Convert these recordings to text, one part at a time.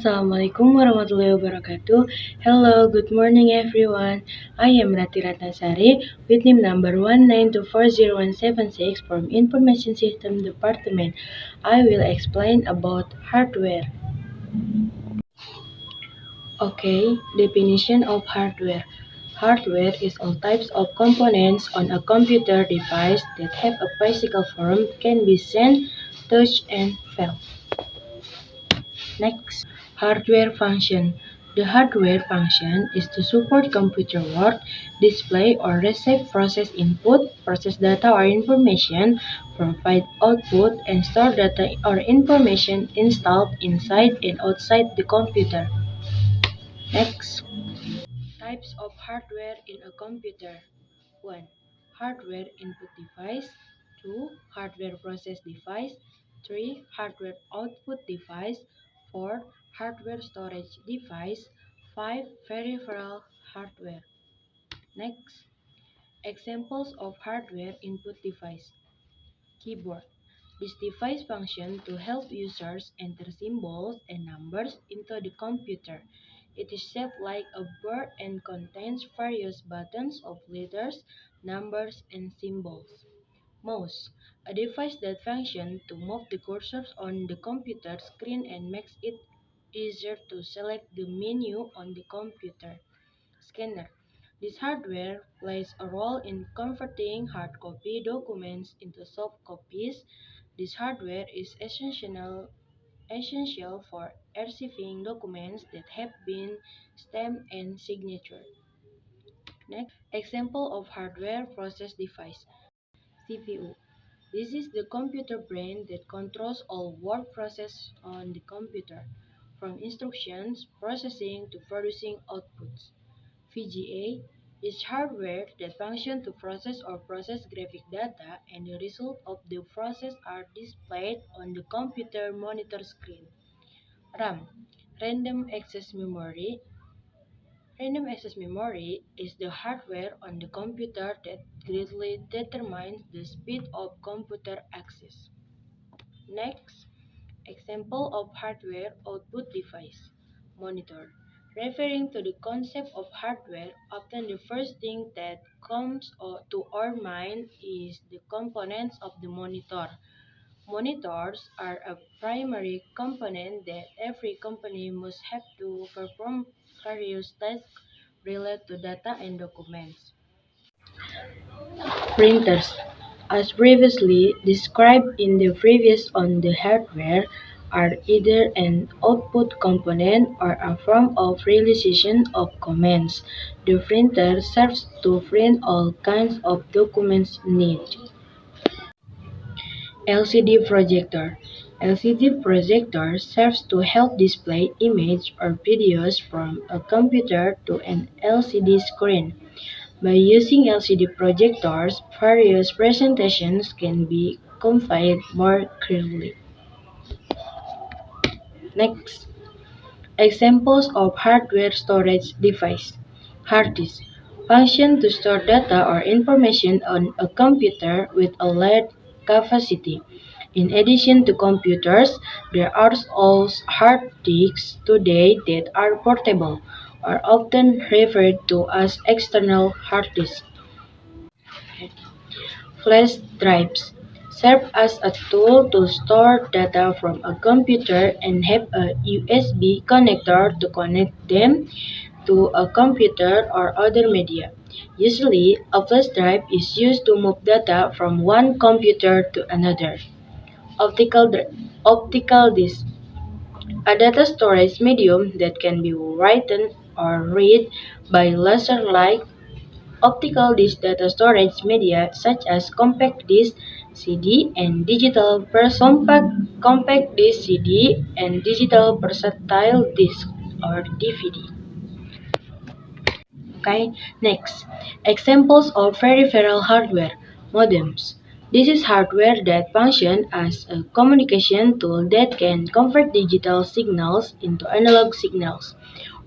Assalamualaikum warahmatullahi wabarakatuh. Hello, good morning everyone. I am Rati Ratnasari with NIM number 1924076 from Information System Department. I will explain about hardware. Okay, definition of hardware. Hardware is all types of components on a computer device that have a physical form, can be seen, touched, and felt. Next, hardware function. The hardware function is to support computer work, display or receive process input, process data or information, provide output, and store data or information installed inside and outside the computer. Next, types of hardware in a computer. 1. Hardware input device. 2. Hardware process device. 3. Hardware output device. 4. Hardware storage device. 5. Peripheral hardware. Next, examples of hardware input device. Keyboard. This device functions to help users enter symbols and numbers into the computer. It is shaped like a bird and contains various buttons of letters, numbers, and symbols. Mouse, a device that functions to move the cursor on the computer screen and makes it easier to select the menu on the computer. Scanner. This hardware plays a role in converting hard copy documents into soft copies. This hardware is essential for archiving documents that have been stamped and signatured. Next, example of hardware process device. CPU. This is the computer brain that controls all work process on the computer, from instructions processing to producing outputs. VGA is hardware that functions to process or process graphic data, and the result of the process are displayed on the computer monitor screen. RAM, random access memory. Random access memory is the hardware on the computer that greatly determines the speed of computer access. Next, example of hardware output device. Monitor. Referring to the concept of hardware, often the first thing that comes to our mind is the components of the monitor. Monitors are a primary component that every company must have to perform various tasks related to data and documents. Printers, as previously described in the previous on the hardware, are either an output component or a form of realization of commands. The printer serves to print all kinds of documents needed. LCD projector. LCD projector serves to help display images or videos from a computer to an LCD screen. By using LCD projectors, various presentations can be conveyed more clearly. Next, examples of hardware storage device. Hard disk function to store data or information on a computer with a large capacity. In addition to computers, there are also hard disks today that are portable, or often referred to as external hard disks. Flash drives serve as a tool to store data from a computer and have a USB connector to connect them to a computer or other media. Usually, a flash drive is used to move data from one computer to another. Optical disc, a data storage medium that can be written or read by laser light. Optical disc data storage media such as compact disc CD and digital compact disc CD and digital versatile disc or DVD. Okay, next, examples of peripheral hardware. Modems. This is hardware that functions as a communication tool that can convert digital signals into analog signals,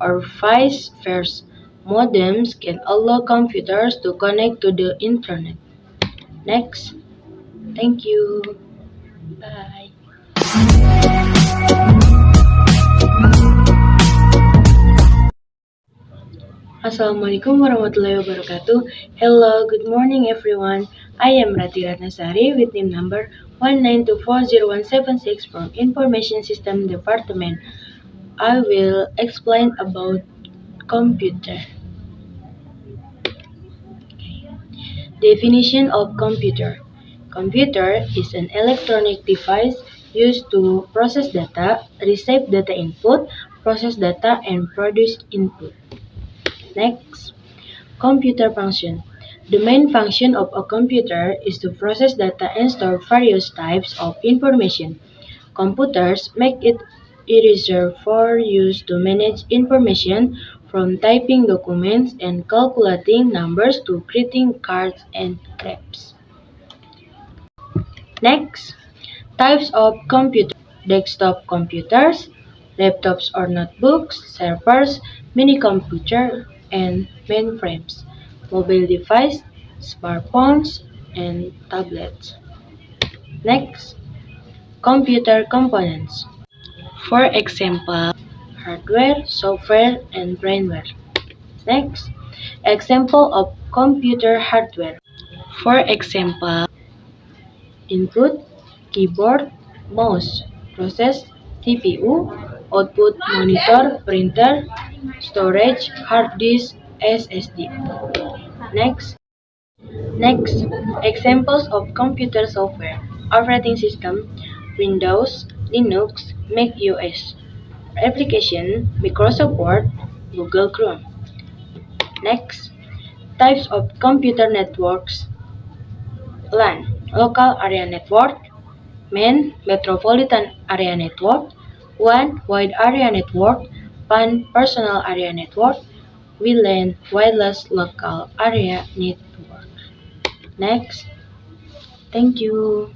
or vice versa. Modems can allow computers to connect to the internet. Next, thank you. Bye. Assalamualaikum warahmatullahi wabarakatuh. Hello, good morning everyone. I am Rati Ratnasari with NIM number 1924017 from Information System Department. I will explain about computer. Definition of computer. Computer is an electronic device used to process data, receive data input, process data, and produce input. Next, computer function. The main function of a computer is to process data and store various types of information. Computers make it easier for use to manage information from typing documents and calculating numbers to creating cards and graphs. Next, types of computer: desktop computers, laptops or notebooks, servers, mini computer, and mainframes, mobile device, smartphones, and tablets. Next, computer components. For example, hardware, software, and brainware. Next, example of computer hardware. For example, input, keyboard, mouse, process, CPU, output, monitor, printer, storage, hard disk, SSD. Next, examples of computer software. Operating system, Windows, Linux, Mac OS. Application, Microsoft Word, Google Chrome. Next, types of computer networks. LAN, Local Area Network. MAN, Metropolitan Area Network. WAN, Wide Area Network. PAN, Personal Area Network. WLAN, Wireless Local Area Network. Next, thank you.